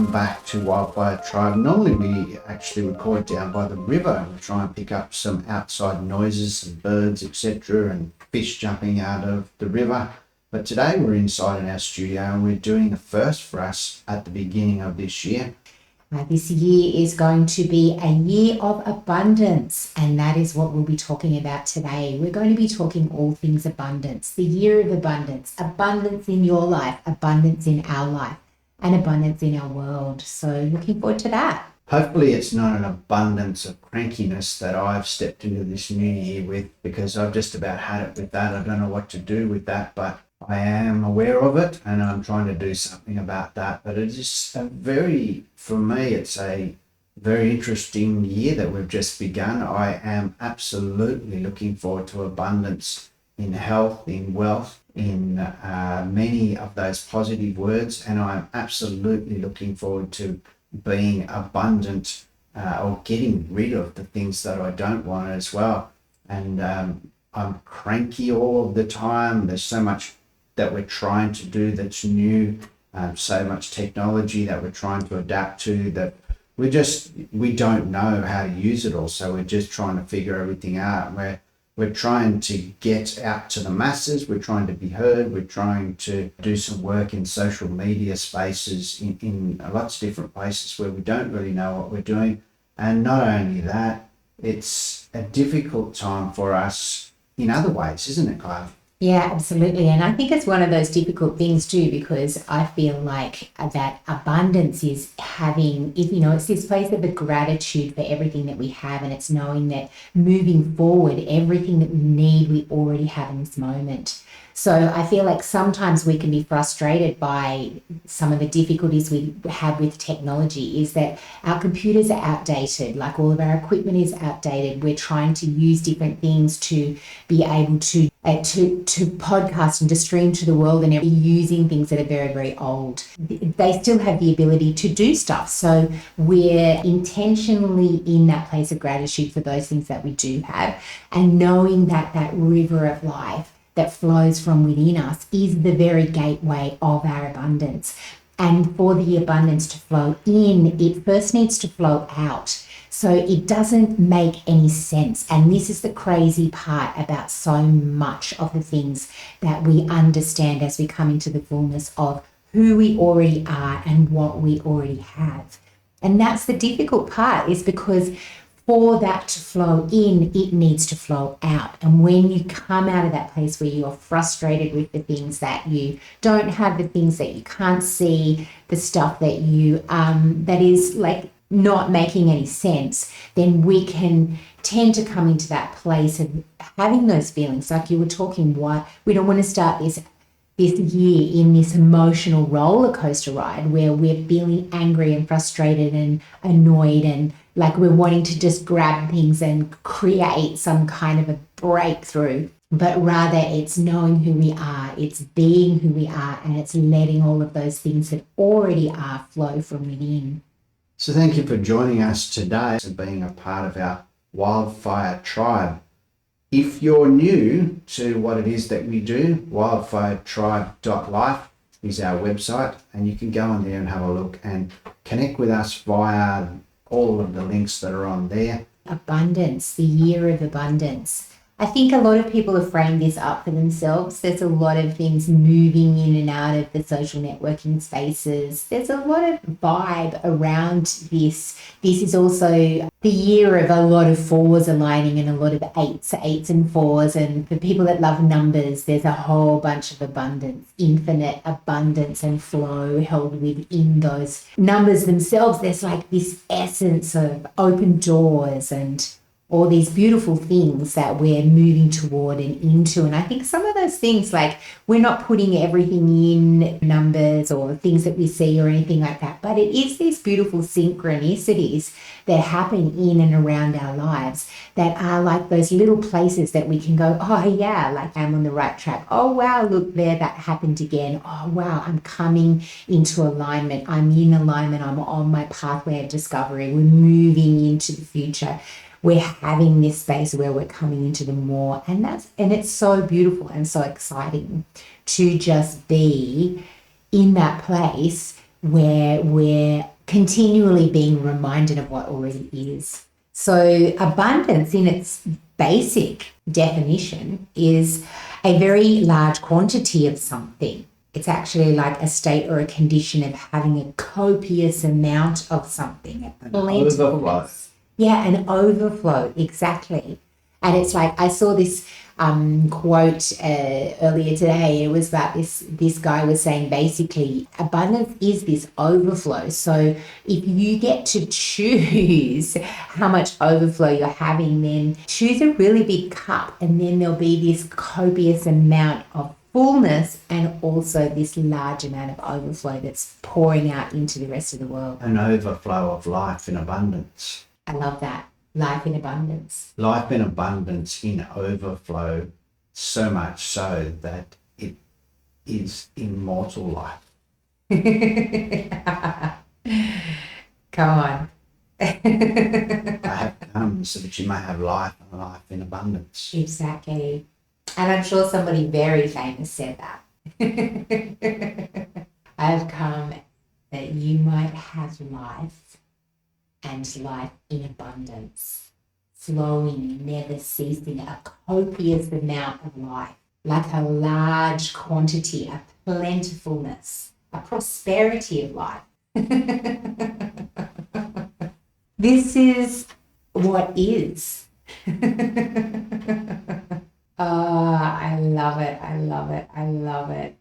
welcome back to Wildfire Tribe. Normally we actually record down by the river and we try and pick up some outside noises, some birds, etc., and fish jumping out of the river. But today we're inside in our studio and we're doing a first for us at the beginning of this year. This year is going to be a year of abundance, and that is what we'll be talking about today. We're going to be talking all things abundance, the year of abundance, abundance in your life, abundance in our life, and abundance in our world. So looking forward to that. Hopefully it's not an abundance of crankiness that I've stepped into this new year with, because I've just about had it with that. I don't know what to do with that, but I am aware of it and I'm trying to do something about that. But it's just for me, it's a very interesting year that we've just begun. I am absolutely looking forward to abundance in health, in wealth, in many of those positive words. And I'm absolutely looking forward to being abundant or getting rid of the things that I don't want as well. And I'm cranky all of the time. There's so much that we're trying to do that's new, so much technology that we're trying to adapt to that we don't know how to use it all. So we're just trying to figure everything out. We're trying to get out to the masses. We're trying to be heard. We're trying to do some work in social media spaces in lots of different places where we don't really know what we're doing. And not only that, it's a difficult time for us in other ways, isn't it, Clive? Yeah, absolutely. And I think it's one of those difficult things too, because I feel like that abundance is having, it's this place of the gratitude for everything that we have. And it's knowing that moving forward, everything that we need, we already have in this moment. So I feel like sometimes we can be frustrated by some of the difficulties we have with technology is that our computers are outdated, like all of our equipment is outdated. We're trying to use different things to be able to podcast and to stream to the world and using things that are very, very old. They still have the ability to do stuff. So we're intentionally in that place of gratitude for those things that we do have, and knowing that that river of life that flows from within us is the very gateway of our abundance. And for the abundance to flow in, it first needs to flow out. So it doesn't make any sense. And this is the crazy part about so much of the things that we understand as we come into the fullness of who we already are and what we already have. And that's the difficult part, is because for that to flow in, it needs to flow out. And when you come out of that place where you're frustrated with the things that you don't have, the things that you can't see, the stuff that you that is like not making any sense, then we can tend to come into that place of having those feelings. Like you were talking, why we don't want to start this year in this emotional roller coaster ride where we're feeling angry and frustrated and annoyed and like we're wanting to just grab things and create some kind of a breakthrough. But rather it's knowing who we are, it's being who we are, and it's letting all of those things that already are flow from within. So thank you for joining us today and being a part of our Wildfire Tribe. If you're new to what it is that we do, wildfiretribe.life is our website, and you can go on there and have a look and connect with us via all of the links that are on there. Abundance, the year of abundance. I think a lot of people have framed this up for themselves. There's a lot of things moving in and out of the social networking spaces. There's a lot of vibe around this. This is also the year of a lot of fours aligning and a lot of eights and fours. And for people that love numbers, there's a whole bunch of abundance, infinite abundance and flow held within those numbers themselves. There's like this essence of open doors and all these beautiful things that we're moving toward and into. And I think some of those things, like we're not putting everything in numbers or things that we see or anything like that, but it is these beautiful synchronicities that happen in and around our lives that are like those little places that we can go, oh yeah, like I'm on the right track. Oh wow, look there, that happened again. Oh wow, I'm coming into alignment. I'm in alignment. I'm on my pathway of discovery. We're moving into the future. We're having this space where we're coming into the more, and it's so beautiful and so exciting to just be in that place where we're continually being reminded of what already is. So abundance in its basic definition is a very large quantity of something. It's actually like a state or a condition of having a copious amount of something. An overflow. Yeah, an overflow, exactly. And it's like, I saw this quote earlier today. It was about this guy was saying basically abundance is this overflow. So if you get to choose how much overflow you're having, then choose a really big cup, and then there'll be this copious amount of fullness and also this large amount of overflow that's pouring out into the rest of the world. An overflow of life in abundance. I love that. Life in abundance. Life in abundance in overflow, so much so that it is immortal life. Come on. I have come so that you may have life and life in abundance. Exactly. And I'm sure somebody very famous said that. I have come that you might have life and life in abundance, flowing, never ceasing, a copious amount of life, like a large quantity, a plentifulness, a prosperity of life. This is what is. Oh, I love it. I love it. I love it.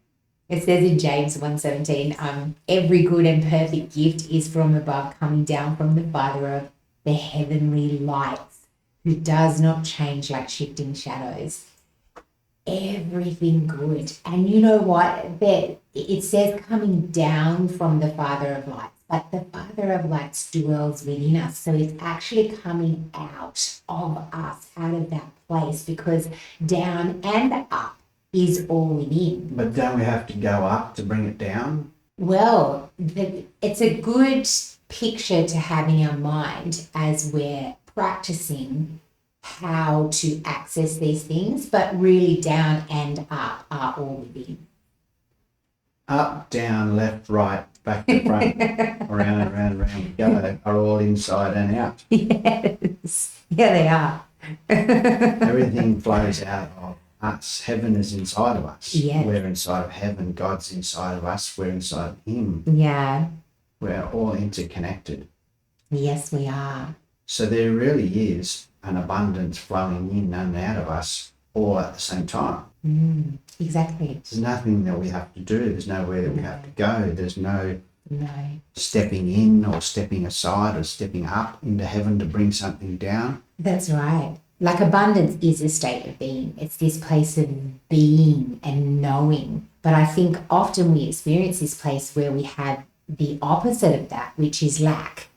It says in James 1:17, every good and perfect gift is from above, coming down from the Father of the heavenly lights, who does not change like shifting shadows. Everything good. And you know what? It says coming down from the Father of lights, but the Father of lights dwells within us. So it's actually coming out of us, out of that place, because down and up is all within. But don't we have to go up to bring it down? Well, it's a good picture to have in our mind as we're practicing how to access these things, but really down and up are all within. Up, down, left, right, back to front, around and round and round we go, are all inside and out. Yes, yeah, they are. Everything flows out of us. Heaven is inside of us. Yes. We're inside of heaven. God's inside of us. We're inside of Him. Yeah. We're all interconnected. Yes, we are. So there really is an abundance flowing in and out of us all at the same time. Exactly. There's nothing that we have to do. There's nowhere that we have to go. There's no stepping in or stepping aside or stepping up into heaven to bring something down. That's right. Like abundance is a state of being. It's this place of being and knowing. But I think often we experience this place where we have the opposite of that, which is lack.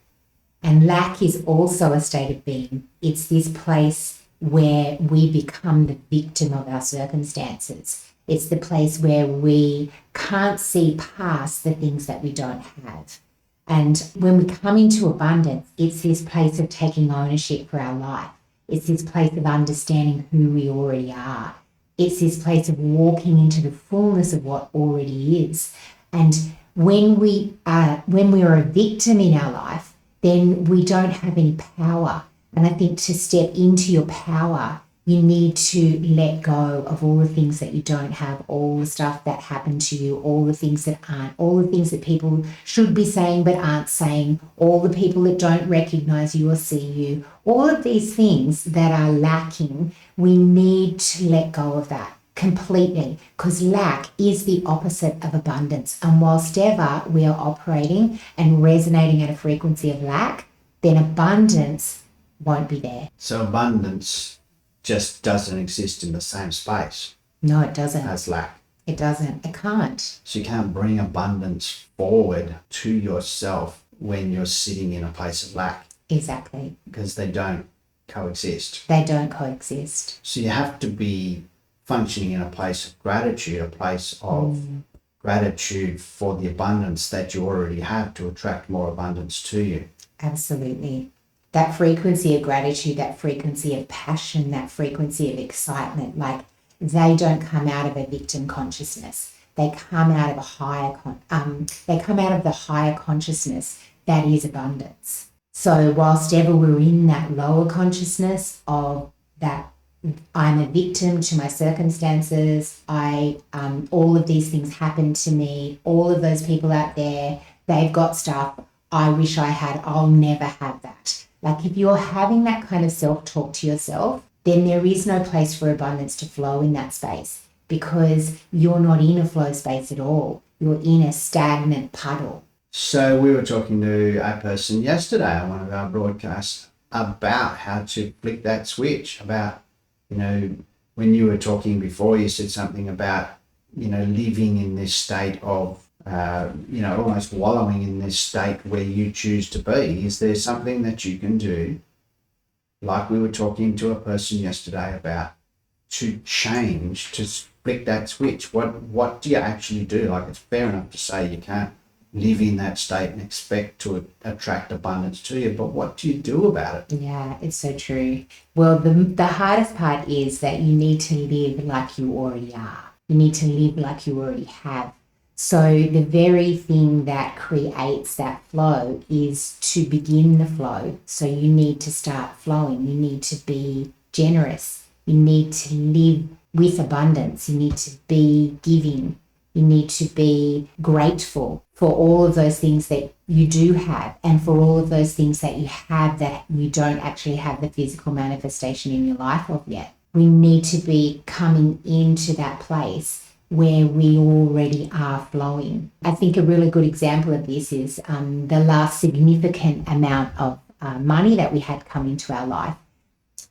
And lack is also a state of being. It's this place where we become the victim of our circumstances. It's the place where we can't see past the things that we don't have. And when we come into abundance, it's this place of taking ownership for our life. It's this place of understanding who we already are. It's this place of walking into the fullness of what already is. And when we are a victim in our life, then we don't have any power. And I think to step into your power, you need to let go of all the things that you don't have, all the stuff that happened to you, all the things that aren't, all the things that people should be saying but aren't saying, all the people that don't recognize you or see you, all of these things that are lacking. We need to let go of that completely, because lack is the opposite of abundance. And whilst ever we are operating and resonating at a frequency of lack, then abundance won't be there. So abundance just doesn't exist in the same space. No, it doesn't. As lack. It doesn't. It can't. So you can't bring abundance forward to yourself when you're sitting in a place of lack. Exactly. Because they don't coexist. They don't coexist. So you have to be functioning in a place of gratitude, a place of gratitude for the abundance that you already have to attract more abundance to you. Absolutely. That frequency of gratitude, that frequency of passion, that frequency of excitement, like they don't come out of a victim consciousness. they come out of a higher they come out of the higher consciousness that is abundance. So whilst ever we're in that lower consciousness of that I'm a victim to my circumstances, all of these things happen to me, all of those people out there, they've got stuff I wish I had, I'll never have that. Like if you're having that kind of self-talk to yourself, then there is no place for abundance to flow in that space, because you're not in a flow space at all. You're in a stagnant puddle. So we were talking to a person yesterday on one of our broadcasts about how to flick that switch, about, when you were talking before, you said something about, living in this state of, almost wallowing in this state where you choose to be. Is there something that you can do, like we were talking to a person yesterday about, to change, to flick that switch? What do you actually do? Like, it's fair enough to say you can't live in that state and expect to attract abundance to you, but what do you do about it? Yeah, it's so true. Well, the hardest part is that you need to live like you already are. You need to live like you already have. So the very thing that creates that flow is to begin the flow. So you need to start flowing. You need to be generous. You need to live with abundance. You need to be giving. You need to be grateful for all of those things that you do have, and for all of those things that you have that you don't actually have the physical manifestation in your life of yet. We need to be coming into that place where we already are flowing. I think a really good example of this is the last significant amount of money that we had come into our life.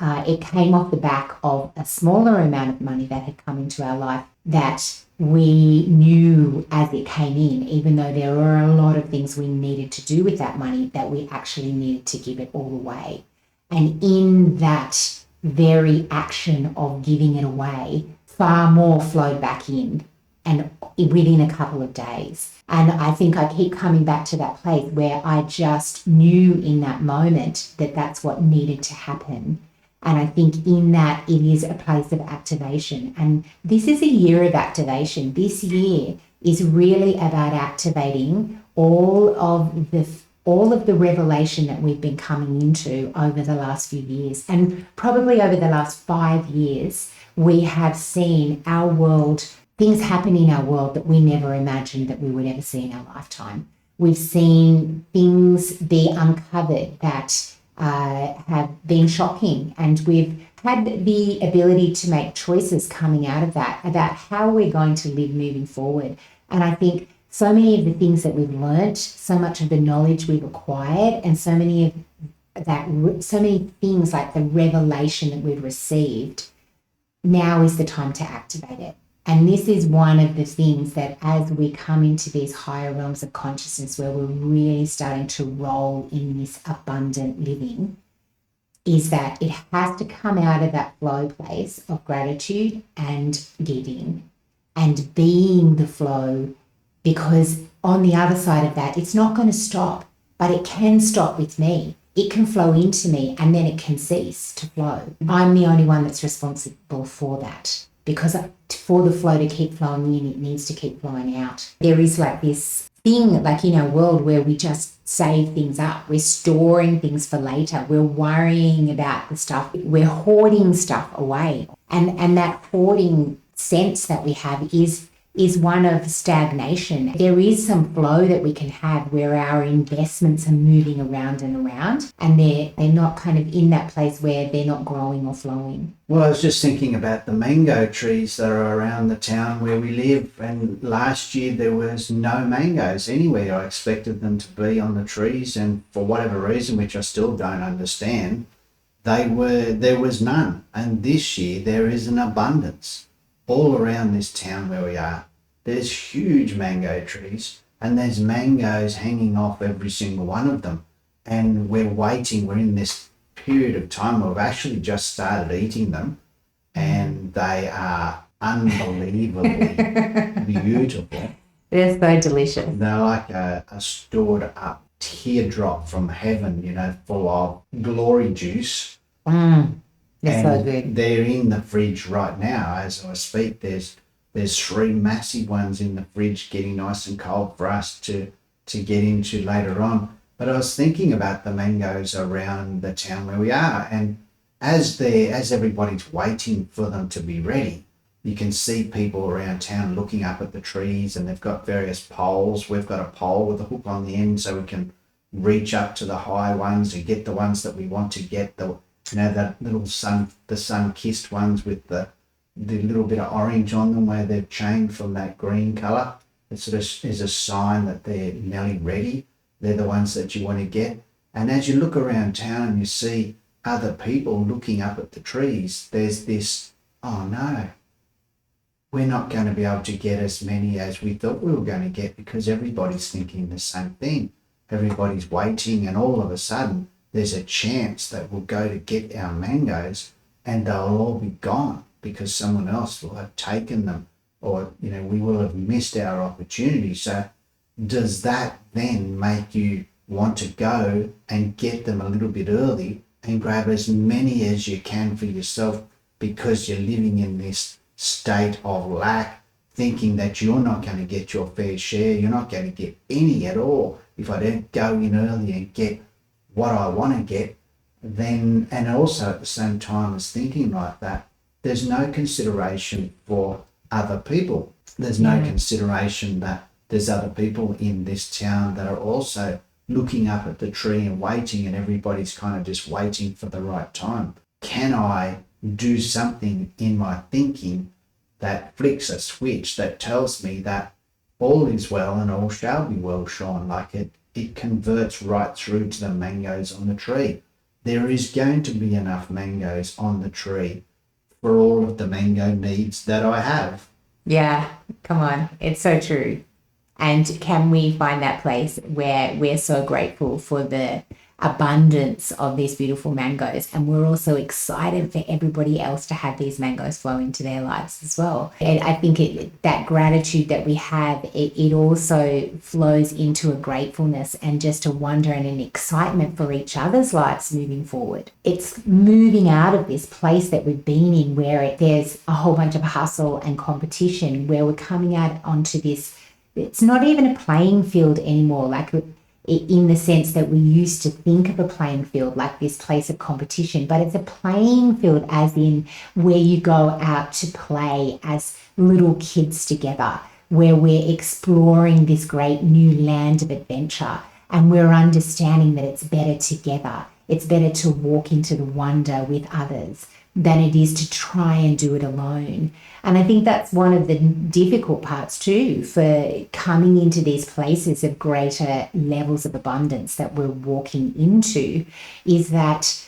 It came off the back of a smaller amount of money that had come into our life that we knew as it came in, even though there were a lot of things we needed to do with that money, that we actually needed to give it all away. And in that very action of giving it away, far more flowed back in, and within a couple of days. And I think I keep coming back to that place where I just knew in that moment that that's what needed to happen. And I think in that it is a place of activation. And this is a year of activation. This year is really about activating all of the revelation that we've been coming into over the last few years. And probably over the last 5 years, we have seen our world, things happen in our world that we never imagined that we would ever see in our lifetime. We've seen things be uncovered that have been shocking, and we've had the ability to make choices coming out of that about how we're going to live moving forward. And I think so many of the things that we've learnt, so much of the knowledge we've acquired, and so many things like the revelation that we've received, now is the time to activate it. And this is one of the things that as we come into these higher realms of consciousness where we're really starting to roll in this abundant living, is that it has to come out of that flow place of gratitude and giving and being the flow, because on the other side of that, it's not going to stop, but it can stop with me. It can flow into me and then it can cease to flow. I'm the only one that's responsible for that, because for the flow to keep flowing in, it needs to keep flowing out. There is like this thing, like in our world, where we just save things up. We're storing things for later. We're worrying about the stuff. We're hoarding stuff away. And that hoarding sense that we have is one of stagnation. There is some flow that we can have where our investments are moving around and around, and they're not kind of in that place where they're not growing or flowing. Well, I was just thinking about the mango trees that are around the town where we live, and last year there was no mangoes anywhere. I expected them to be on the trees, and for whatever reason, which I still don't understand, there was none. And this year there is an abundance all around this town where we are. There's huge mango trees, and there's mangoes hanging off every single one of them. And we're in this period of time where we've actually just started eating them, and they are unbelievably beautiful. They're so delicious. They're like a stored up teardrop from heaven, full of glory juice. They're so good. They're in the fridge right now as I speak. There's There's 3 massive ones in the fridge getting nice and cold for us to get into later on. But I was thinking about the mangoes around the town where we are, and as everybody's waiting for them to be ready, you can see people around town looking up at the trees, and they've got various poles. We've got a pole with a hook on the end so we can reach up to the high ones and get the ones that we want to get, that little the sun-kissed ones with the little bit of orange on them where they've changed from that green colour. It sort of is a sign that they're nearly ready. They're the ones that you want to get. And as you look around town and you see other people looking up at the trees, there's this, oh no, we're not going to be able to get as many as we thought we were going to get because everybody's thinking the same thing. Everybody's waiting, and all of a sudden there's a chance that we'll go to get our mangoes and they'll all be gone because someone else will have taken them, or we will have missed our opportunity. So does that then make you want to go and get them a little bit early and grab as many as you can for yourself because you're living in this state of lack, thinking that you're not going to get your fair share, you're not going to get any at all if I don't go in early and get what I want to get? Then, and also at the same time as thinking like that, there's no consideration for other people. There's no consideration that there's other people in this town that are also looking up at the tree and waiting, and everybody's kind of just waiting for the right time. Can I do something in my thinking that flicks a switch that tells me that all is well and all shall be well, Sean? Like it converts right through to the mangoes on the tree. There is going to be enough mangoes on the tree for all of the mango needs that I have. Yeah, come on. It's so true. And can we find that place where we're so grateful for the abundance of these beautiful mangoes, and we're also excited for everybody else to have these mangoes flow into their lives as well. And I think that gratitude that we have, it also flows into a gratefulness and just a wonder and an excitement for each other's lives moving forward. It's moving out of this place that we've been in where there's a whole bunch of hustle and competition, where we're coming out onto this. It's not even a playing field anymore, like in the sense that we used to think of a playing field like this place of competition, but it's a playing field as in where you go out to play as little kids together, where we're exploring this great new land of adventure, and we're understanding that it's better together. It's better to walk into the wonder with others than it is to try and do it alone. And I think that's one of the difficult parts too for coming into these places of greater levels of abundance that we're walking into, is that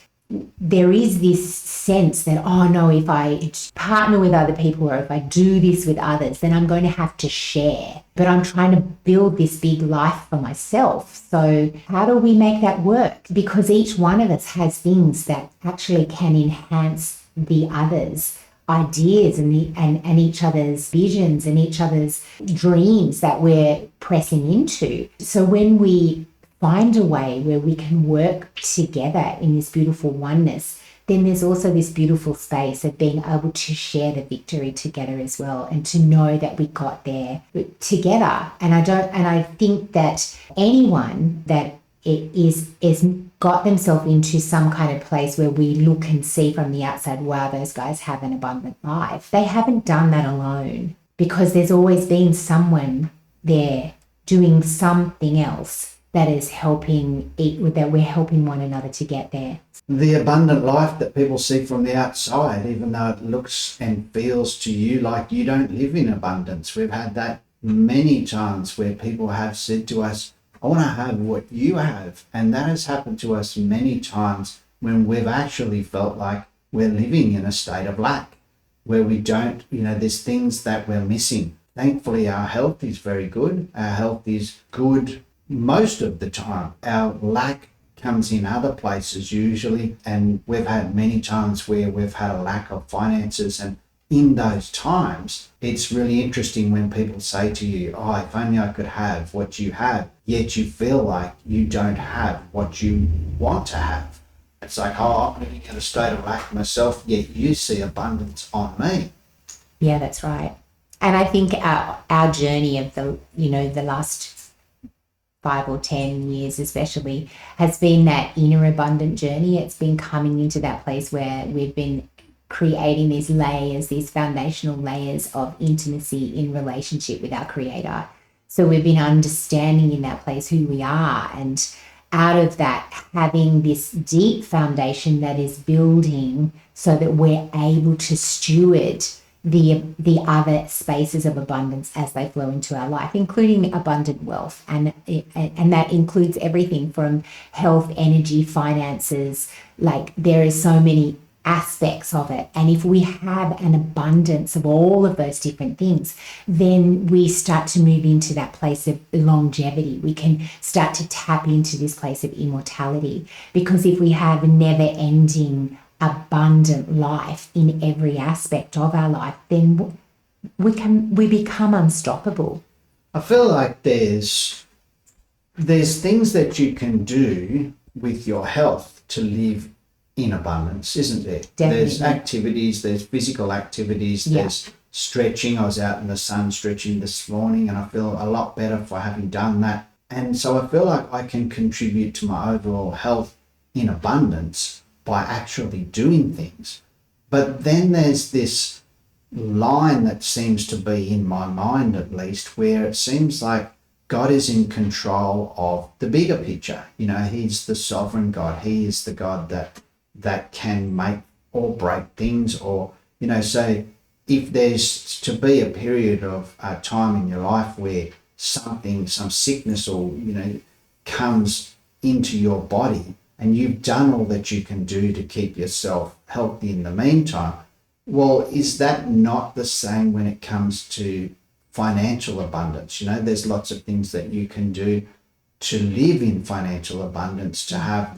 there is this sense that, oh no, if I partner with other people or if I do this with others, then I'm going to have to share. But I'm trying to build this big life for myself. So how do we make that work? Because each one of us has things that actually can enhance the others' ideas and each other's visions and each other's dreams that we're pressing into. So when we find a way where we can work together in this beautiful oneness, then there's also this beautiful space of being able to share the victory together as well, and to know that we got there together. And I think that anyone that is got themselves into some kind of place where we look and see from the outside, wow, those guys have an abundant life. They haven't done that alone, because there's always been someone there doing something else that is helping, that we're helping one another to get there. The abundant life that people see from the outside, even though it looks and feels to you like you don't live in abundance. We've had that many times where people have said to us, I want to have what you have. And that has happened to us many times when we've actually felt like we're living in a state of lack, where we don't, there's things that we're missing. Thankfully, our health is very good. Our health is good most of the time. Our lack comes in other places usually, and we've had many times where we've had a lack of finances, and in those times it's really interesting when people say to you, oh, if only I could have what you have, yet you feel like you don't have what you want to have. It's like, oh, I'm living in a state of lack myself, yet you see abundance on me. Yeah, that's right. And I think our journey of the last 5 or 10 years especially has been that inner abundant journey. It's been coming into that place where we've been creating these layers, these foundational layers of intimacy in relationship with our creator. So we've been understanding in that place who we are, and out of that having this deep foundation that is building so that we're able to steward the other spaces of abundance as they flow into our life, including abundant wealth. And that includes everything from health, energy, finances. Like, there is so many aspects of it. And if we have an abundance of all of those different things, then we start to move into that place of longevity. We can start to tap into this place of immortality, because if we have a never ending abundant life in every aspect of our life, then we become unstoppable. I feel like there's things that you can do with your health to live in abundance, isn't there? Definitely. There's activities, there's physical activities, there's stretching. I was out in the sun stretching this morning, and I feel a lot better for having done that. And so I feel like I can contribute to my overall health in abundance by actually doing things. But then there's this line that seems to be in my mind, at least, where it seems like God is in control of the bigger picture. He's the sovereign God. He is the God that can make or break things, or, so if there's to be a period of time in your life where some sickness or, comes into your body, and you've done all that you can do to keep yourself healthy in the meantime, well, is that not the same when it comes to financial abundance? There's lots of things that you can do to live in financial abundance, to have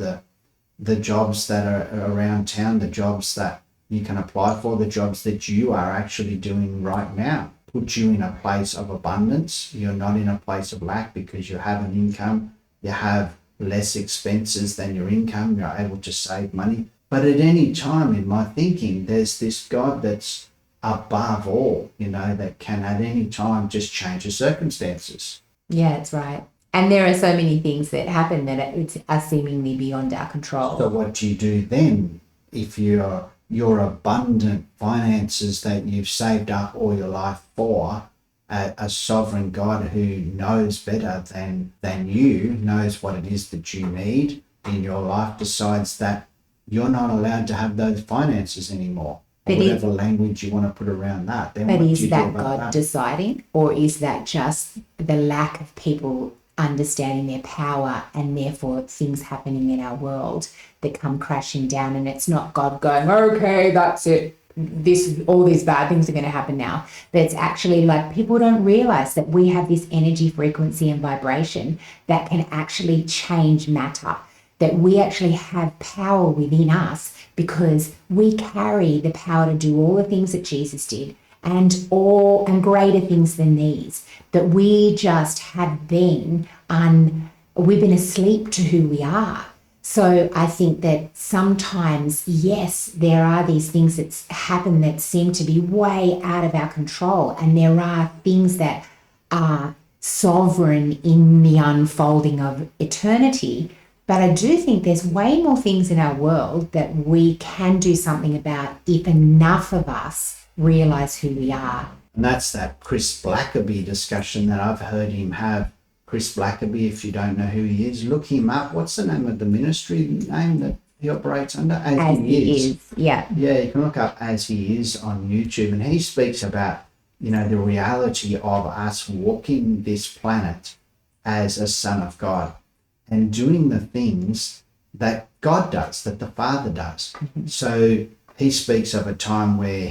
the jobs that are around town, the jobs that you can apply for, the jobs that you are actually doing right now, put you in a place of abundance. You're not in a place of lack because you have an income, you have less expenses than your income, you're able to save money. But at any time in my thinking, there's this God that's above all, that can at any time just change the circumstances. Yeah, that's right. And there are so many things that happen that are seemingly beyond our control. So what do you do then if your abundant finances that you've saved up all your life for, a sovereign God who knows better than you, knows what it is that you need in your life, decides that you're not allowed to have those finances anymore? But whatever language you want to put around that. Then but what is do you that do about God that? deciding, or is that just the lack of people understanding their power, and therefore things happening in our world that come crashing down, and it's not God going, okay, that's it, all these bad things are going to happen now? But it's actually like, people don't realize that we have this energy, frequency and vibration that can actually change matter, that we actually have power within us, because we carry the power to do all the things that Jesus did, and greater things than these, that we just have been we've been asleep to who we are. So I think that sometimes, yes, there are these things that happen that seem to be way out of our control, and there are things that are sovereign in the unfolding of eternity. But I do think there's way more things in our world that we can do something about if enough of us realize who we are. And that's that Chris Blackaby discussion that I've heard him have. Chris Blackaby, if you don't know who he is, look him up. What's the name of the ministry name that he operates under? As He Is. Yeah. Yeah, you can look up As He Is on YouTube, and he speaks about, the reality of us walking this planet as a son of God and doing the things that God does, that the Father does. Mm-hmm. So he speaks of a time where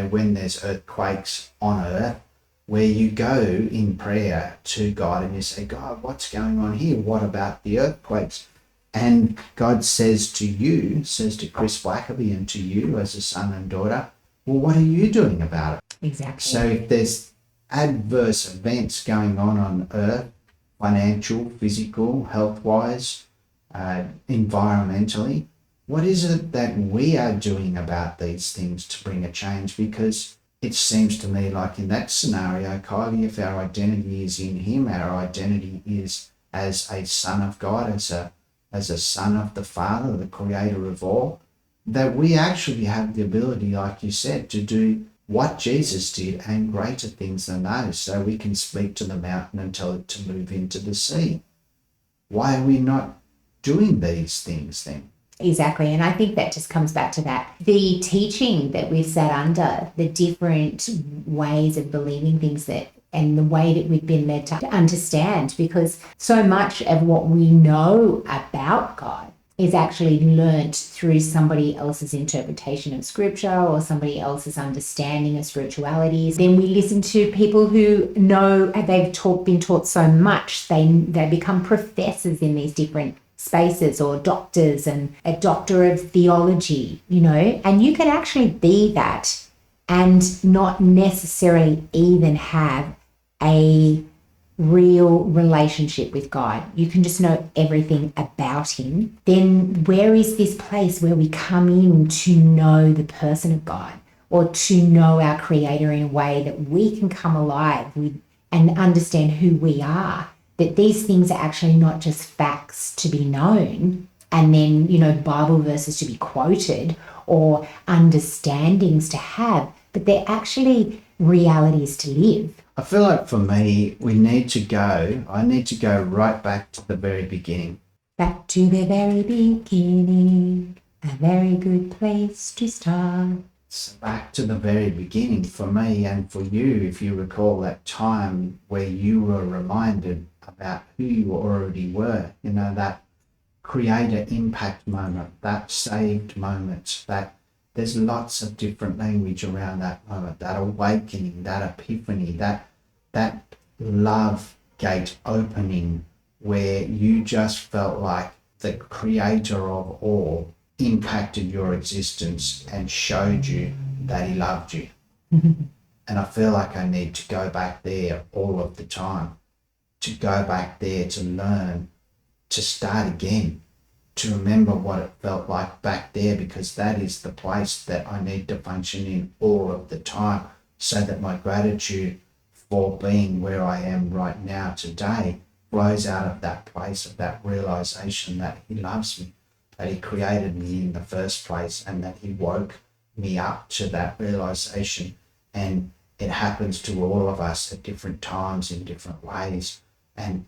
when there's earthquakes on earth, where you go in prayer to God and you say, God, what's going on here? What about the earthquakes? And God says to Chris Blackaby and to you as a son and daughter, well, what are you doing about it? Exactly. So if there's adverse events going on earth, financial, physical, health-wise, environmentally, what is it that we are doing about these things to bring a change? Because it seems to me like in that scenario, Kylie, if our identity is in him, our identity is as a son of God, as a son of the Father, the creator of all, that we actually have the ability, like you said, to do what Jesus did and greater things than those. So we can speak to the mountain and tell it to move into the sea. Why are we not doing these things then? Exactly. And I think that just comes back to that. The teaching that we've sat under, the different ways of believing things that, and the way that we've been led to understand, because so much of what we know about God is actually learnt through somebody else's interpretation of scripture or somebody else's understanding of spirituality. Then we listen to people who know, they've been taught so much, they become professors in these different spaces, or doctors, and a doctor of theology, and you can actually be that and not necessarily even have a real relationship with God. You can just know everything about him. Then where is this place where we come in to know the person of God, or to know our creator in a way that we can come alive with and understand who we are? That these things are actually not just facts to be known and then, Bible verses to be quoted or understandings to have, but they're actually realities to live. I feel like for me, I need to go right back to the very beginning. Back to the very beginning, a very good place to start. So back to the very beginning for me and for you, if you recall that time where you were reminded about who you already were, that creator impact moment, that saved moment, that there's lots of different language around that moment, that awakening, that epiphany, that love gate opening where you just felt like the creator of all impacted your existence and showed you that he loved you. And I feel like I need to go back there all of the time, to go back there to learn, to start again, to remember what it felt like back there, because that is the place that I need to function in all of the time, so that my gratitude for being where I am right now today flows out of that place of that realization that he loves me, that he created me in the first place, and that he woke me up to that realization. And it happens to all of us at different times in different ways. And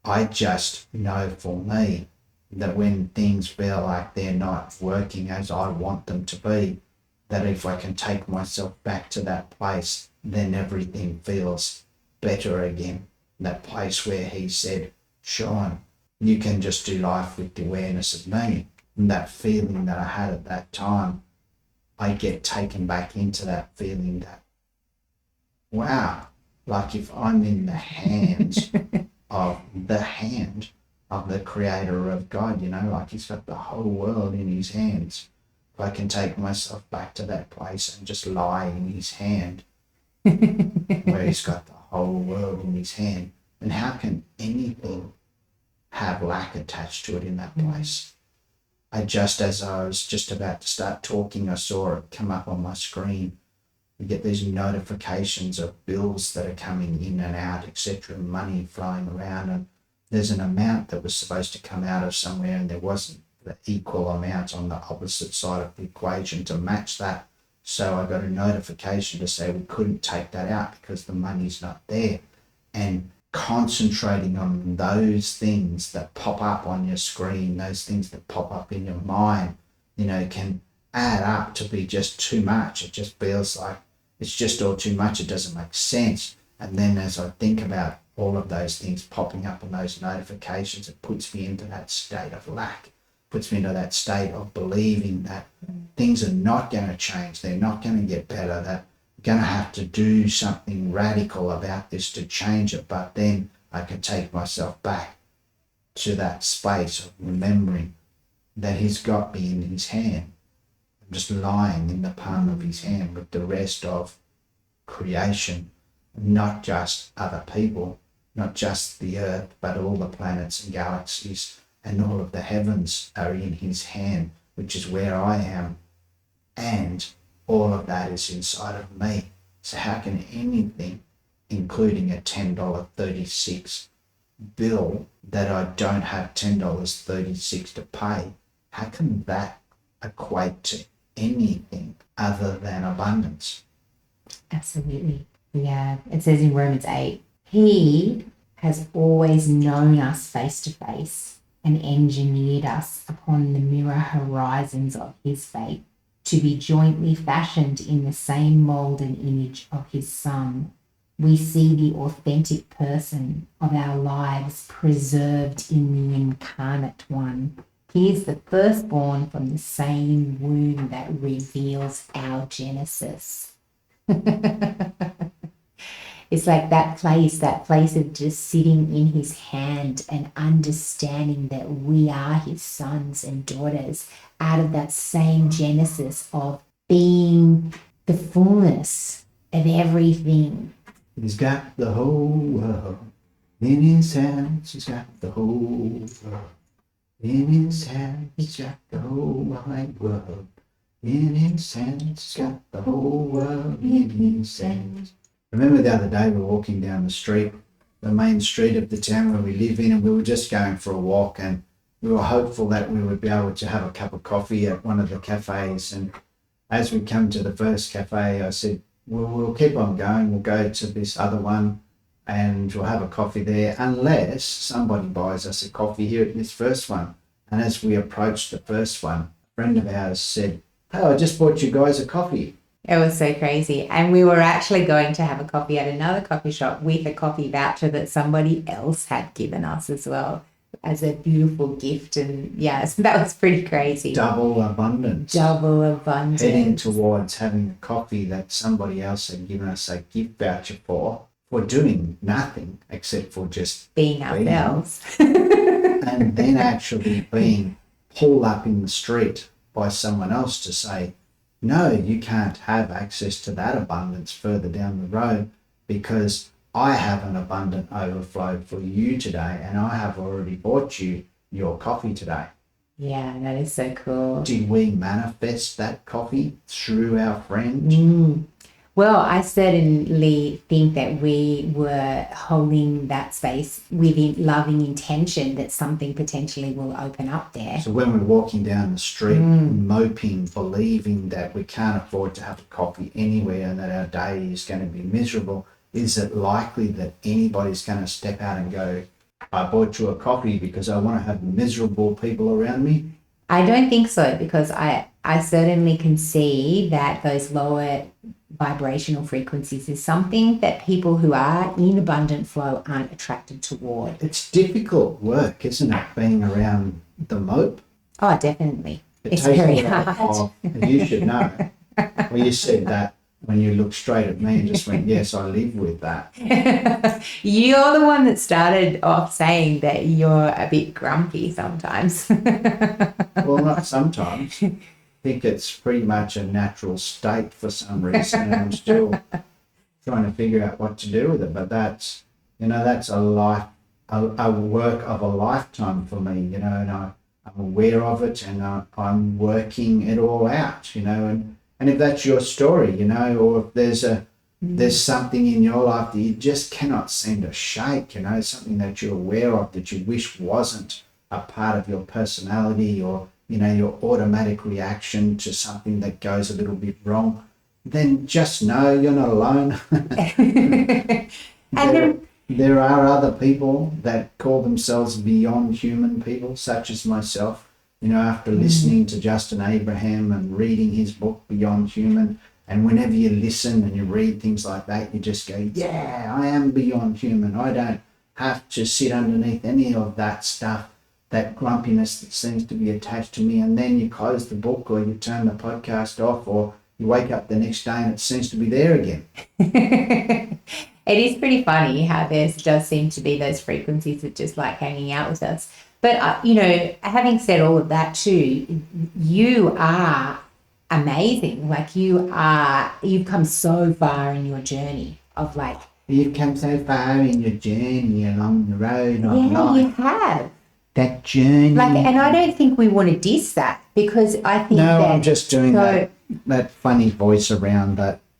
I just know for me that when things feel like they're not working as I want them to be, that if I can take myself back to that place, then everything feels better again. That place where he said, Sean, you can just do life with the awareness of me. And that feeling that I had at that time, I get taken back into that feeling that, wow, like if I'm in the hands of the creator of God, like he's got the whole world in his hands. If I can take myself back to that place and just lie in his hand, where he's got the whole world in his hand, then how can anything have lack attached to it in that place? As I was just about to start talking, I saw it come up on my screen. We get these notifications of bills that are coming in and out, etc., money flowing around, and there's an amount that was supposed to come out of somewhere, and there wasn't the equal amount on the opposite side of the equation to match that. So I got a notification to say we couldn't take that out because the money's not there. And concentrating on those things that pop up on your screen, those things that pop up in your mind, can add up to be just too much. It just feels like it's just all too much. It doesn't make sense. And then as I think about all of those things popping up on those notifications, it puts me into that state of lack, puts me into that state of believing that things are not going to change, they're not going to get better, that I'm going to have to do something radical about this to change it. But then I can take myself back to that space of remembering that he's got me in his hand. I'm just lying in the palm of his hand with the rest of creation, not just other people, not just the earth, but all the planets and galaxies, and all of the heavens are in his hand, which is where I am. And all of that is inside of me. So how can anything, including a $10.36 bill that I don't have $10.36 to pay, how can that equate to anything other than abundance? Absolutely. Yeah. It says in Romans 8, He has always known us face to face and engineered us upon the mirror horizons of His faith to be jointly fashioned in the same mold and image of His Son. We see the authentic person of our lives preserved in the incarnate one. He is the firstborn from the same womb that reveals our Genesis. It's like that place of just sitting in His hand and understanding that we are His sons and daughters out of that same Genesis of being the fullness of everything. He's got the whole world in His hands. He's got the whole world in His hands. He's got the whole wide world in His hands. He's got the whole world in His hands. Remember the other day we were walking down the street, the main street of the town where we live in, and we were just going for a walk, and we were hopeful that we would be able to have a cup of coffee at one of the cafes. And as we come to the first cafe, I said, well, we'll keep on going. We'll go to this other one and we'll have a coffee there unless somebody buys us a coffee here at this first one. And as we approached the first one, a friend of ours said, oh, I just bought you guys a coffee. It was so crazy. And we were actually going to have a coffee at another coffee shop with a coffee voucher that somebody else had given us as well as a beautiful gift. And yeah, so that was pretty crazy. Double abundance. Double abundance. Heading towards having a coffee that somebody else had given us a gift voucher for doing nothing except for just being ourselves. And then actually being pulled up in the street by someone else to say, no, you can't have access to that abundance further down the road because I have an abundant overflow for you today and I have already bought you your coffee today. Yeah, that is so cool. Did we manifest that coffee through our friend? Well, I certainly think that we were holding that space with loving intention that something potentially will open up there. So when we're walking down the street, moping, believing that we can't afford to have a coffee anywhere and that our day is going to be miserable, is it likely that anybody's going to step out and go, I bought you a coffee because I want to have miserable people around me? I don't think so, because I certainly can see that those lower vibrational frequencies is something that people who are in abundant flow aren't attracted toward. It's difficult work, isn't it, being around the mope? Oh, definitely. It's very hard. You should know. Well, you said that when you looked straight at me and just went, yes, I live with that. You're the one that started off saying that you're a bit grumpy sometimes. Well, not sometimes. I think it's pretty much a natural state for some reason, and I'm still trying to figure out what to do with it. But that's a work of a lifetime for me, and I'm aware of it, and I'm working it all out, and if that's your story, or if there's something in your life that you just cannot seem to shake, something that you're aware of that you wish wasn't a part of your personality, or your automatic reaction to something that goes a little bit wrong, then just know you're not alone. There are other people that call themselves beyond human people, such as myself. After listening to Justin Abraham and reading his book Beyond Human, and whenever you listen and you read things like that, you just go, yeah, I am beyond human. I don't have to sit underneath any of that stuff, that grumpiness that seems to be attached to me. And then you close the book, or you turn the podcast off, or you wake up the next day and it seems to be there again. It is pretty funny how there does seem to be those frequencies that just like hanging out with us. But, having said all of that too, you are amazing. Like you've come so far in your journey of like. You've come so far in your journey along the road of life. life. You have. that journey. Like, and I don't think we want to diss that, because I think No, that, I'm just doing that funny voice around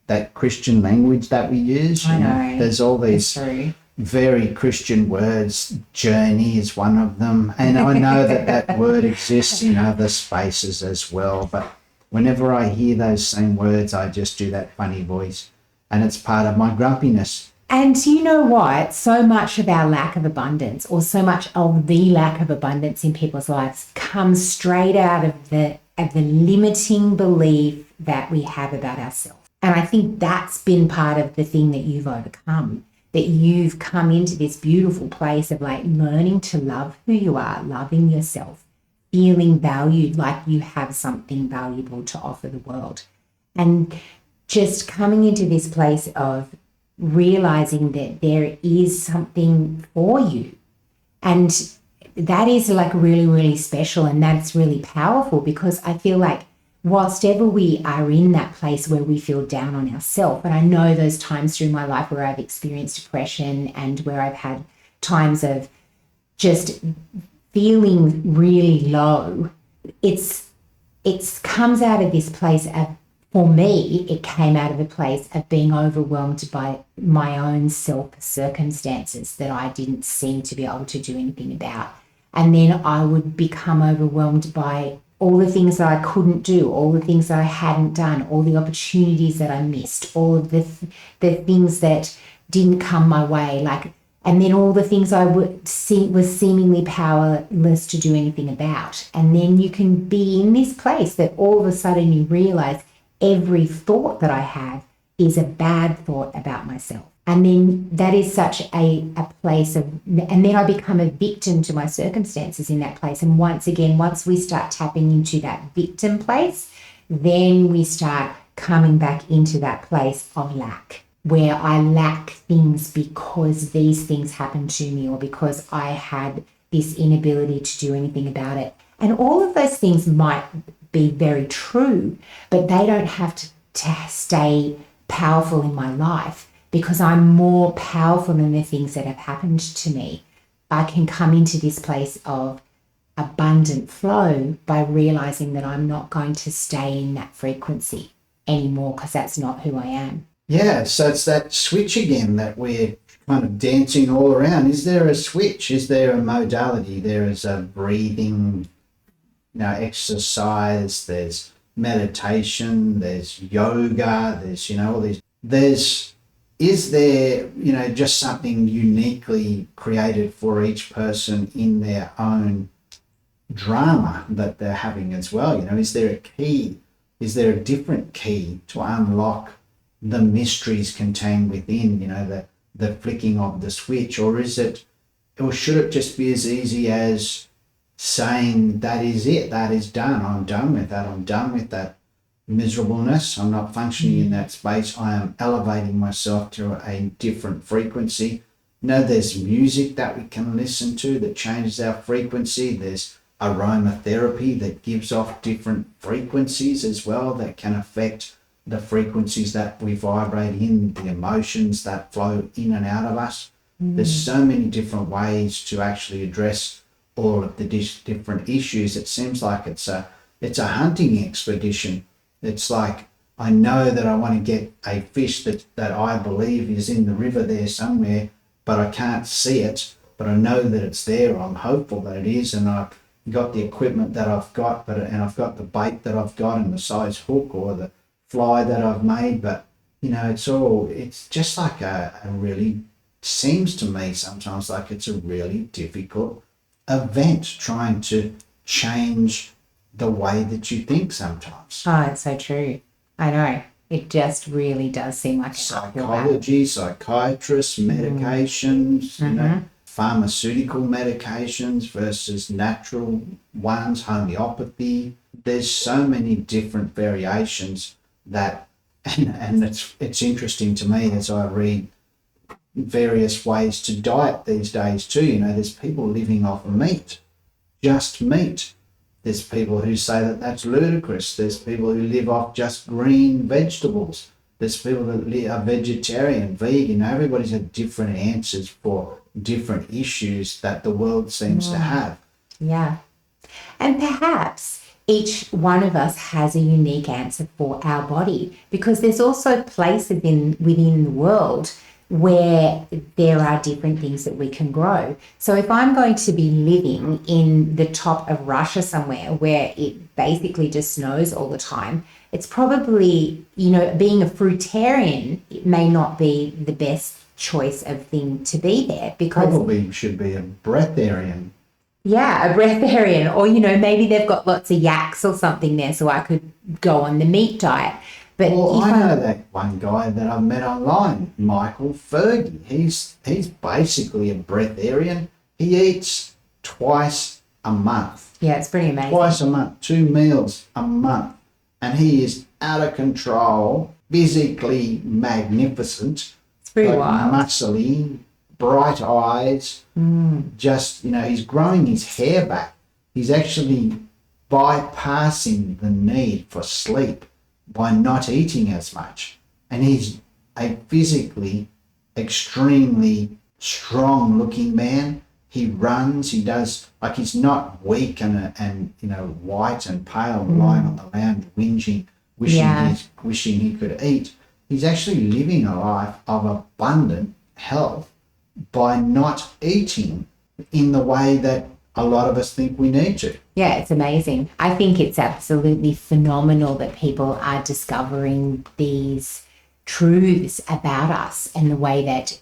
that Christian language that we use. I know. There's all these true. very Christian words. Journey is one of them. And I know that word exists in other spaces as well. But whenever I hear those same words, I just do that funny voice. And it's part of my grumpiness. And you know what? So much of our lack of abundance, or so much of the lack of abundance in people's lives, comes straight out of the limiting belief that we have about ourselves. And I think that's been part of the thing that you've overcome, that you've come into this beautiful place of like learning to love who you are, loving yourself, feeling valued, like you have something valuable to offer the world. And just coming into this place of realizing that there is something for you. And that is like really, really special, and that's really powerful, because I feel like whilst ever we are in that place where we feel down on ourselves, and I know those times through my life where I've experienced depression and where I've had times of just feeling really low, it's comes out of this place of, for me, it came out of a place of being overwhelmed by my own circumstances that I didn't seem to be able to do anything about. And then I would become overwhelmed by all the things that I couldn't do, all the things that I hadn't done, all the opportunities that I missed, all of the things that didn't come my way, and then all the things I was seemingly powerless to do anything about. And then you can be in this place that all of a sudden you realize every thought that I have is a bad thought about myself. And then that is such a place of, and then I become a victim to my circumstances in that place. And once again, once we start tapping into that victim place, then we start coming back into that place of lack, where I lack things because these things happened to me, or because I had this inability to do anything about it. And all of those things might be very true, but they don't have to stay powerful in my life, because I'm more powerful than the things that have happened to me. I can come into this place of abundant flow by realizing that I'm not going to stay in that frequency anymore, because that's not who I am. Yeah, so it's that switch again that we're kind of dancing all around. Is there a switch? Is there a modality? There is a breathing, exercise, there's meditation, there's yoga, there's, all these, is there, just something uniquely created for each person in their own drama that they're having as well? Is there a key? Is there a different key to unlock the mysteries contained within, the flicking of the switch? Or should it just be as easy as saying, that is it, that is done, I'm done with that miserableness, I'm not functioning in that space, I am elevating myself to a different frequency? There's music that we can listen to that changes our frequency. There's aromatherapy that gives off different frequencies as well that can affect the frequencies that we vibrate in, the emotions that flow in and out of us. There's so many different ways to actually address all of the different issues. It seems like it's a hunting expedition. It's like, I know that I want to get a fish that I believe is in the river there somewhere, but I can't see it, but I know that it's there. I'm hopeful that it is, and I've got the equipment that I've got, and I've got the bait that I've got, and the size hook or the fly that I've made. But it's just like a really, seems to me sometimes like it's a really difficult event trying to change the way that you think sometimes. Oh, it's so true. I know. It just really does seem like psychology, psychiatrists, medications, pharmaceutical medications versus natural ones, homeopathy. There's so many different variations that, and it's interesting to me as I read various ways to diet these days too. There's people living off meat, just meat. There's people who say that that's ludicrous. There's people who live off just green vegetables. There's people that are vegetarian, vegan. Everybody's got different answers for different issues that the world seems to have. Yeah. And perhaps each one of us has a unique answer for our body, because there's also places within the world where there are different things that we can grow. So if I'm going to be living in the top of Russia somewhere where it basically just snows all the time, it's probably, being a fruitarian, it may not be the best choice of thing to be there, because Probably should be a breatharian. yeah, a breatharian, or maybe they've got lots of yaks or something there, so I could go on the meat diet. But Well, I know that one guy that I've met online, Michael Fergie. He's basically a breatharian. He eats twice a month. yeah, it's pretty amazing. Twice a month, 2 meals a month. And he is out of control, physically magnificent. It's pretty like wild. Muscly, bright eyes. Just, he's growing his hair back. He's actually bypassing the need for sleep by not eating as much. And he's a physically extremely strong looking man. He runs, he does, like, he's not weak and white and pale, lying on the ground, whinging, wishing he could eat. He's actually living a life of abundant health by not eating in the way that a lot of us think we need to. Yeah, it's amazing. I think it's absolutely phenomenal that people are discovering these truths about us and the way that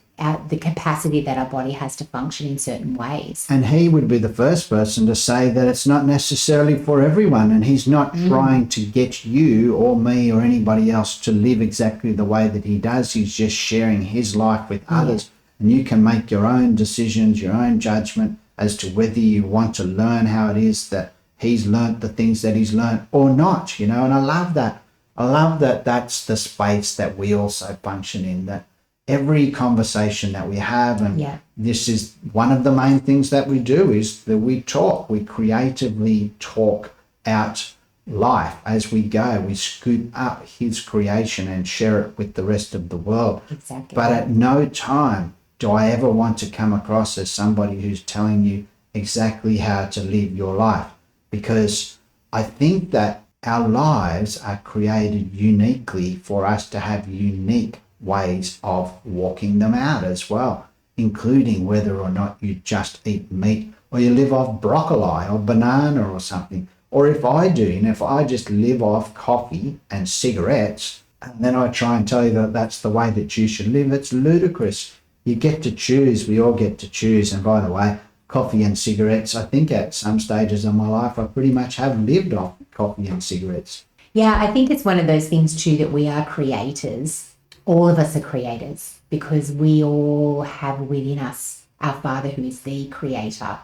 the capacity that our body has to function in certain ways. And he would be the first person to say that it's not necessarily for everyone, and he's not trying to get you or me or anybody else to live exactly the way that he does. He's just sharing his life with others, and you can make your own decisions, your own judgment as to whether you want to learn how it is that he's learnt the things that he's learnt or not, and I love that. I love that that's the space that we also function in, that every conversation that we have, and this is one of the main things that we do, is that we creatively talk out life as we go. We scoop up his creation and share it with the rest of the world. Exactly. But at no time do I ever want to come across as somebody who's telling you exactly how to live your life, because I think that our lives are created uniquely for us to have unique ways of walking them out as well, including whether or not you just eat meat or you live off broccoli or banana or something. Or if I do, if I just live off coffee and cigarettes, and then I try and tell you that that's the way that you should live, it's ludicrous. You get to choose. We all get to choose. And by the way, coffee and cigarettes, I think at some stages of my life, I pretty much have lived off coffee and cigarettes. Yeah, I think it's one of those things too, that we are creators. All of us are creators, because we all have within us our Father who is the creator.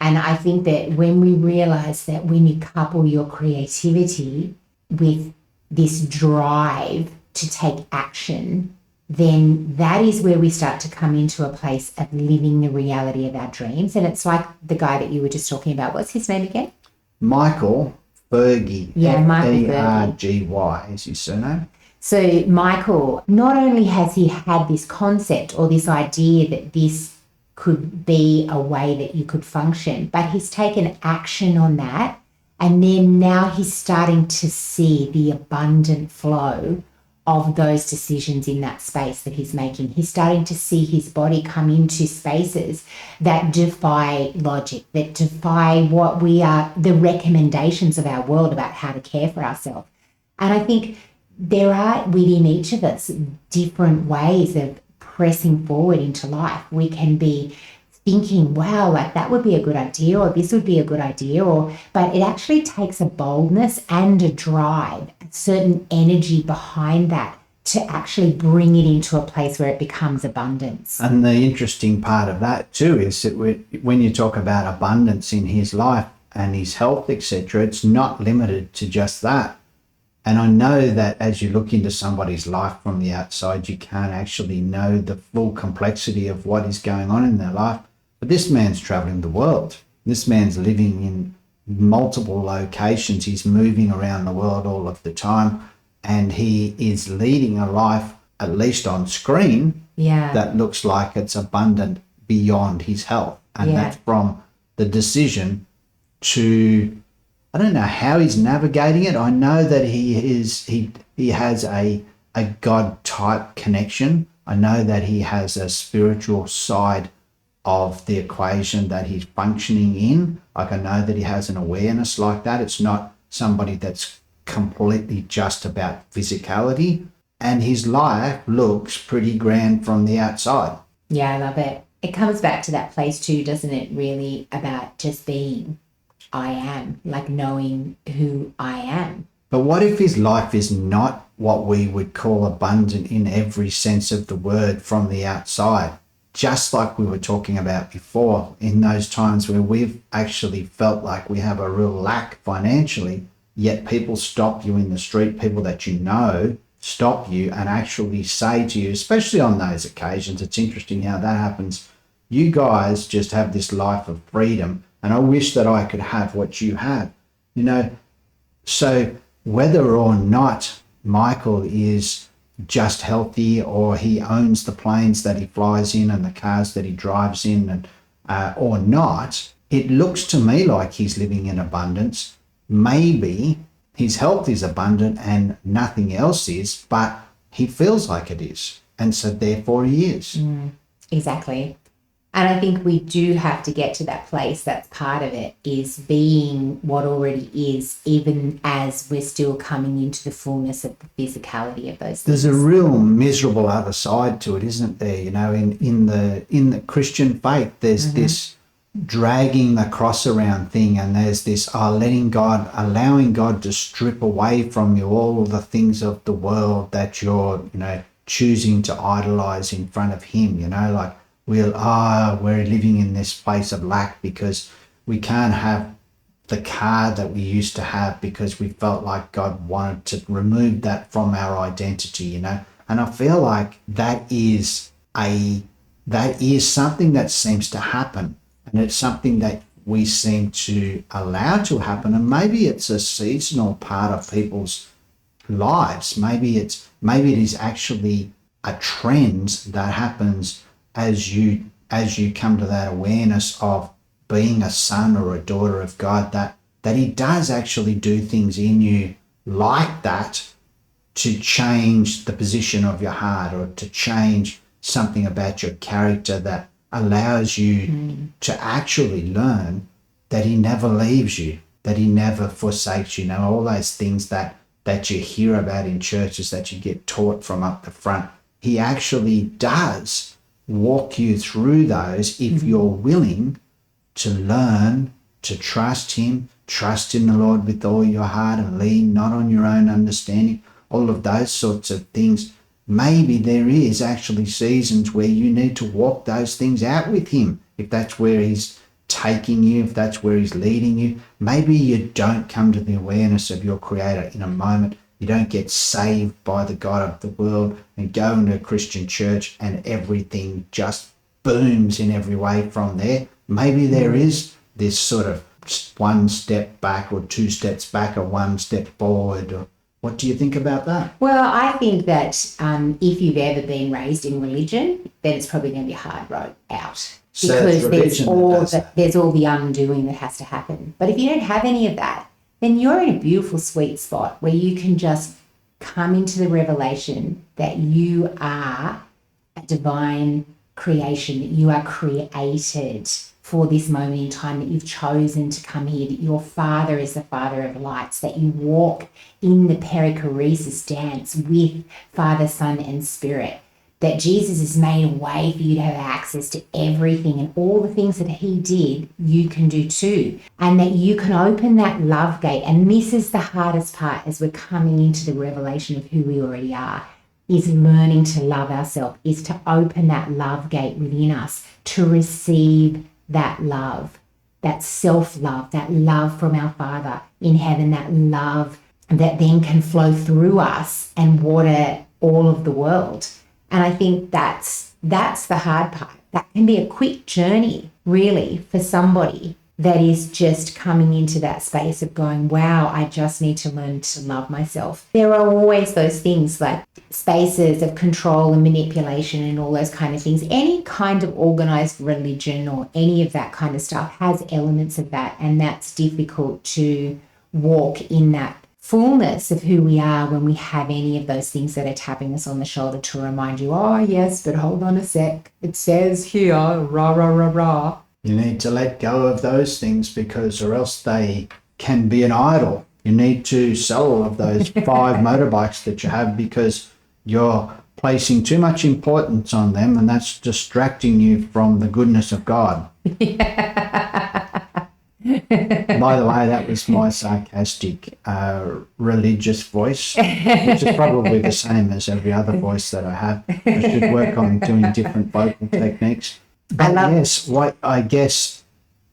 And I think that when we realize that when you couple your creativity with this drive to take action, then that is where we start to come into a place of living the reality of our dreams. And it's like the guy that you were just talking about. What's his name again? Michael Fergie. Yeah, Michael Fergie. Fergy is his surname. So Michael, not only has he had this concept or this idea that this could be a way that you could function, but he's taken action on that. And then now he's starting to see the abundant flow of those decisions in that space that he's making. He's starting to see his body come into spaces that defy logic, that defy what we are, the recommendations of our world about how to care for ourselves. And I think there are within each of us different ways of pressing forward into life. We can be thinking, wow, like that would be a good idea, or this would be a good idea, but it actually takes a boldness and a drive, a certain energy behind that to actually bring it into a place where it becomes abundance. And the interesting part of that too is that when you talk about abundance in his life and his health, etc., it's not limited to just that. And I know that as you look into somebody's life from the outside, you can't actually know the full complexity of what is going on in their life. But this man's traveling the world. This man's living in multiple locations. He's moving around the world all of the time. And he is leading a life, at least on screen, that looks like it's abundant beyond his health. And that's from the decision to, I don't know how he's navigating it. I know that he has a God type connection. I know that he has a spiritual side of the equation that he's functioning in. Like I know that he has an awareness like that. It's not somebody that's completely just about physicality. And his life looks pretty grand from the outside. Yeah, I love it. It comes back to that place too, doesn't it? Really about just being I am, like knowing who I am. But what if his life is not what we would call abundant in every sense of the word from the outside? Just like we were talking about before, in those times where we've actually felt like we have a real lack financially, yet people stop you in the street, people that you know stop you and actually say to you, especially on those occasions, it's interesting how that happens. You guys just have this life of freedom, and I wish that I could have what you have, you know. So whether or not Michael is just healthy or he owns the planes that he flies in and the cars that he drives in, and or not, it looks to me like he's living in abundance. Maybe his health is abundant and nothing else is, but he feels like it is, and so therefore he is. Exactly. And I think we do have to get to that place. That's part of it, is being what already is, even as we're still coming into the fullness of the physicality of those things. There's a real miserable other side to it, isn't there? You know, in the Christian faith, there's this dragging the cross around thing, and there's this allowing God to strip away from you all of the things of the world that you're, you know, choosing to idolize in front of him. You know, like we're living in this place of lack because we can't have the car that we used to have because we felt like God wanted to remove that from our identity, you know. And I feel like that is something that seems to happen, and it's something that we seem to allow to happen. And maybe it's a seasonal part of people's lives. Maybe it is actually a trend that happens as you come to that awareness of being a son or a daughter of God, that he does actually do things in you like that to change the position of your heart, or to change something about your character that allows you to actually learn that he never leaves you, that he never forsakes you. You know, all those things that you hear about in churches that you get taught from up the front, he actually does walk you through those if you're willing to learn to trust him, trust in the Lord with all your heart, and lean not on your own understanding, all of those sorts of things. Maybe there is actually seasons where you need to walk those things out with him. If that's where he's taking you, if that's where he's leading you, maybe you don't come to the awareness of your Creator in a moment. You don't get saved by the God of the world and go into a Christian church and everything just booms in every way from there. Maybe there is this sort of one step back, or two steps back, or one step forward. Or what do you think about that? Well, I think that if you've ever been raised in religion, then it's probably going to be a hard road out. Because there's all the undoing that has to happen. But if you don't have any of that, then you're in a beautiful sweet spot where you can just come into the revelation that you are a divine creation, that you are created for this moment in time, that you've chosen to come here, that your Father is the Father of lights, that you walk in the perichoresis dance with Father, Son, and Spirit, that Jesus has made a way for you to have access to everything, and all the things that he did, you can do too. And that you can open that love gate. And this is the hardest part as we're coming into the revelation of who we already are, is learning to love ourselves, is to open that love gate within us to receive that love, that self-love, that love from our Father in heaven, that love that then can flow through us and water all of the world. And I think that's the hard part. That can be a quick journey, really, for somebody. that is just coming into that space of going, wow, I just need to learn to love myself. There are always those things like spaces of control and manipulation and all those kind of things. Any kind of organized religion or any of that kind of stuff has elements of that, and that's difficult to walk in that fullness of who we are when we have any of those things that are tapping us on the shoulder to remind you, oh yes, but hold on a sec, it says here, rah, rah, rah, rah. You need to let go of those things, because or else they can be an idol. You need to sell all of those 5 motorbikes that you have, because you're placing too much importance on them, and that's distracting you from the goodness of God. By the way, that was my sarcastic religious voice, which is probably the same as every other voice that I have. I should work on doing different vocal techniques. But yes, I guess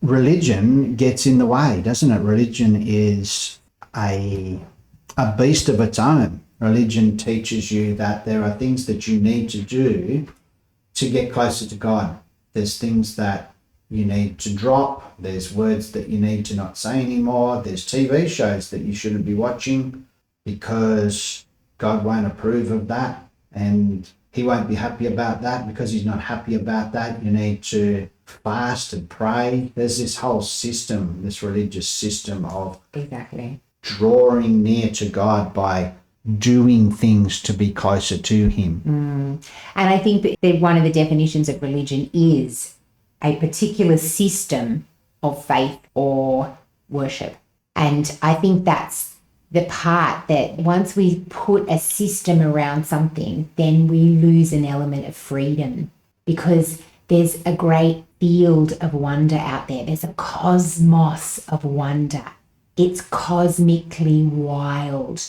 religion gets in the way, doesn't it? Religion is a beast of its own. Religion teaches you that there are things that you need to do to get closer to God. There's things that you need to drop. There's words that you need to not say anymore. There's TV shows that you shouldn't be watching because God won't approve of that, and he won't be happy about that. Because he's not happy about that, you need to fast and pray. There's this whole system, this religious system of drawing near to God by doing things to be closer to him. And I think that one of the definitions of religion is a particular system of faith or worship. And I think that's the part that once we put a system around something, then we lose an element of freedom, because there's a great field of wonder out there. There's a cosmos of wonder. It's cosmically wild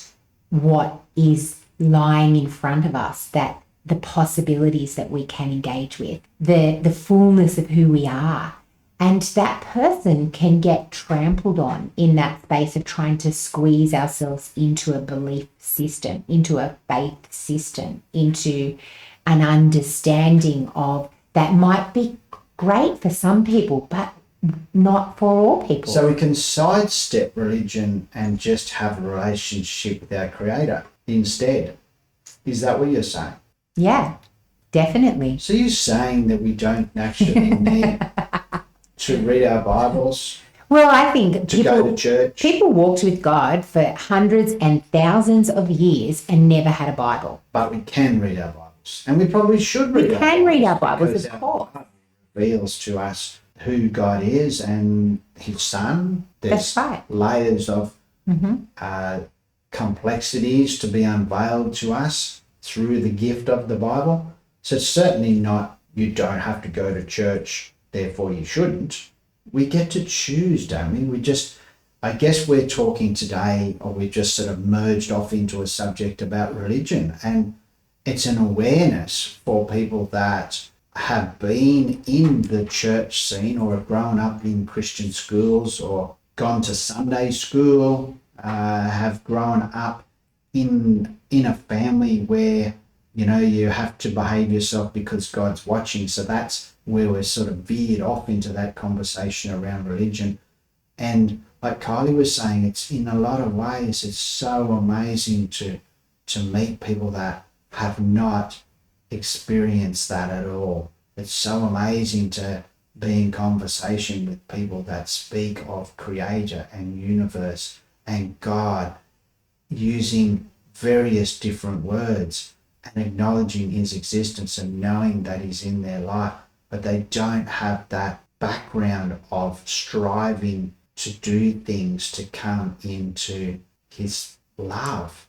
what is lying in front of us, that the possibilities that we can engage with, the fullness of who we are. And that person can get trampled on in that space of trying to squeeze ourselves into a belief system, into a faith system, into an understanding of that might be great for some people, but not for all people. So we can sidestep religion and just have a relationship with our Creator instead. Is that what you're saying? Yeah, definitely. So you're saying that we don't actually need to read our Bibles? Well, I think to go to church? People walked with God for hundreds and thousands of years and never had a Bible. But we can read our Bibles. And we probably should read our Bibles. We can read our Bibles, of course. Bible reveals to us who God is and his Son. There's That's right. layers of complexities to be unveiled to us through the gift of the Bible. So it's certainly not, you don't have to go to church, therefore you shouldn't. We get to choose, don't we? I guess we're talking today, or we've just sort of merged off into a subject about religion, and it's an awareness for people that have been in the church scene or have grown up in Christian schools or gone to Sunday school, have grown up in a family where, you have to behave yourself because God's watching. So that's where we're sort of veered off into that conversation around religion. And like Kylie was saying, it's in a lot of ways, it's so amazing to meet people that have not experienced that at all. It's so amazing to be in conversation with people that speak of Creator and universe and God using various different words and acknowledging his existence and knowing that he's in their life, but they don't have that background of striving to do things to come into his love.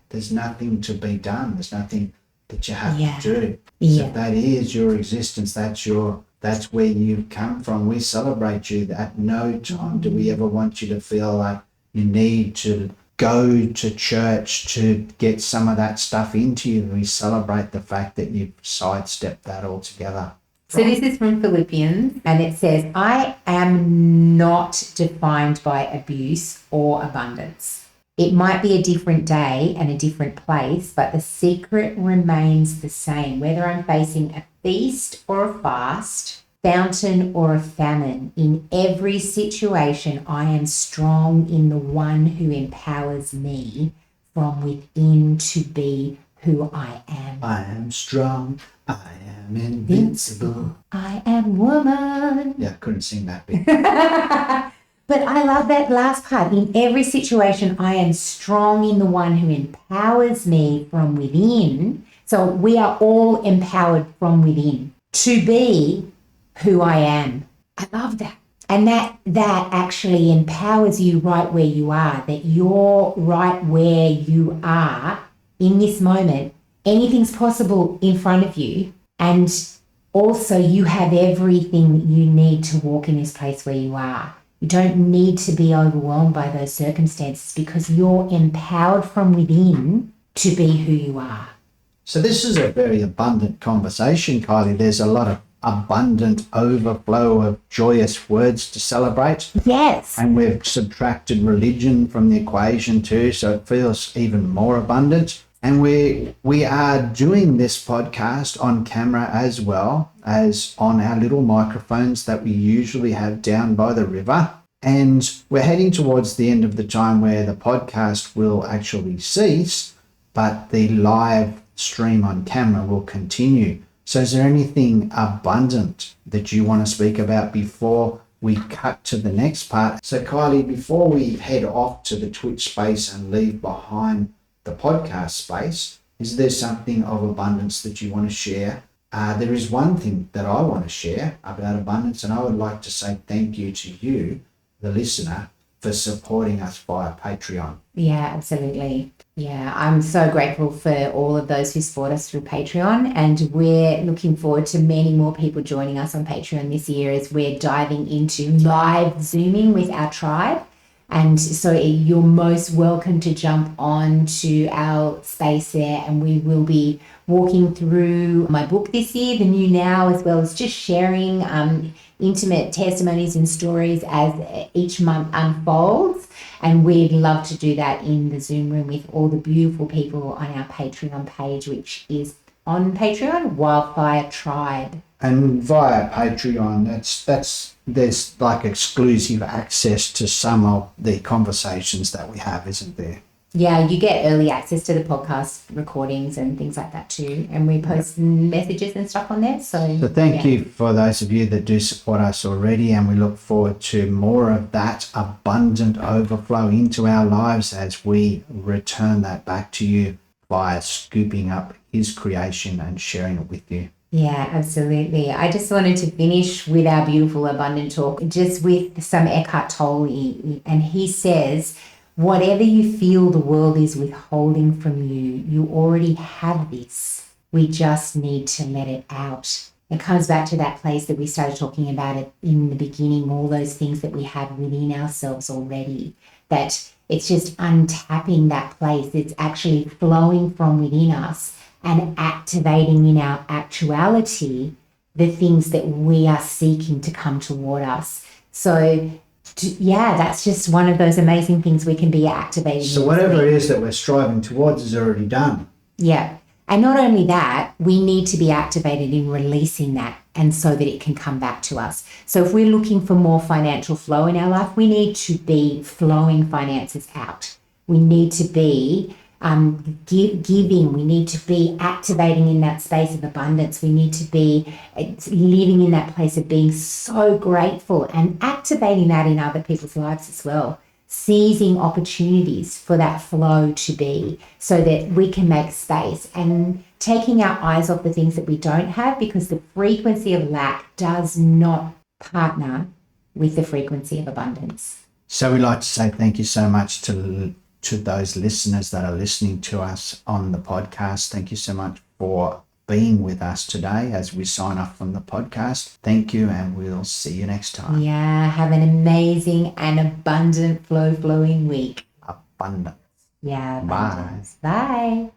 There's nothing to be done. There's nothing that you have to do. So that is your existence. That's where you've come from. We celebrate you. At no time do we ever want you to feel like you need to go to church to get some of that stuff into you. We celebrate the fact that you've sidestepped that altogether. So this is from Philippians, and it says, I am not defined by abuse or abundance. It might be a different day and a different place, but the secret remains the same. Whether I'm facing a feast or a fast, fountain or a famine. In every situation, I am strong in the one who empowers me from within to be who I am. I am strong. I am invincible. I am woman. Yeah, I couldn't sing that bit. But I love that last part. In every situation, I am strong in the one who empowers me from within. So we are all empowered from within to be who I am. I love that. And that actually empowers you right where you are, that you're right where you are in this moment. Anything's possible in front of you. And also you have everything that you need to walk in this place where you are. You don't need to be overwhelmed by those circumstances because you're empowered from within to be who you are. So this is a very abundant conversation, Kylie. There's a lot of abundant overflow of joyous words to celebrate. Yes. And we've subtracted religion from the equation too, so it feels even more abundant. And we are doing this podcast on camera as well as on our little microphones that we usually have down by the river. And we're heading towards the end of the time where the podcast will actually cease, but the live stream on camera will continue. So is there anything abundant that you want to speak about before we cut to the next part? So Kylie, before we head off to the Twitch space and leave behind the podcast space, is there something of abundance that you want to share? There is one thing that I want to share about abundance, and I would like to say thank you to you, the listener, for supporting us via Patreon. Yeah, absolutely. Yeah, I'm so grateful for all of those who support us through Patreon, and we're looking forward to many more people joining us on Patreon this year as we're diving into live Zooming with our tribe. And so you're most welcome to jump on to our space there, and we will be walking through my book this year, The New Now, as well as just sharing intimate testimonies and stories as each month unfolds. And we'd love to do that in the Zoom room with all the beautiful people on our Patreon page, which is on Patreon, Wildfire Tribe. And via Patreon, there's like exclusive access to some of the conversations that we have, isn't there? Yeah, you get early access to the podcast recordings and things like that too. And we post messages and stuff on there. So thank you for those of you that do support us already, and we look forward to more of that abundant overflow into our lives as we return that back to you via scooping up his creation and sharing it with you. Yeah, absolutely. I just wanted to finish with our beautiful abundant talk just with some Eckhart Tolle, and he says, whatever you feel the world is withholding from you, you already have this. We just need to let it out. It comes back to that place that we started talking about it in the beginning, all those things that we have within ourselves already, that it's just untapping that place. It's actually flowing from within us and activating in our actuality the things that we are seeking to come toward us. So that's just one of those amazing things we can be activating. So whatever it is that we're striving towards is already done. Yeah. And not only that, we need to be activated in releasing that, and so that it can come back to us. So if we're looking for more financial flow in our life, we need to be flowing finances out. We need to be giving. We need to be activating in that space of abundance. We need to be living in that place of being so grateful and activating that in other people's lives as well. Seizing opportunities for that flow to be, so that we can make space and taking our eyes off the things that we don't have, because the frequency of lack does not partner with the frequency of abundance. So we'd like to say thank you so much to those listeners that are listening to us on the podcast. Thank you so much for being with us today as we sign off from the podcast. Thank you, and we'll see you next time. Yeah, have an amazing and abundant flowing week. Abundance. Yeah. Abundance. Bye.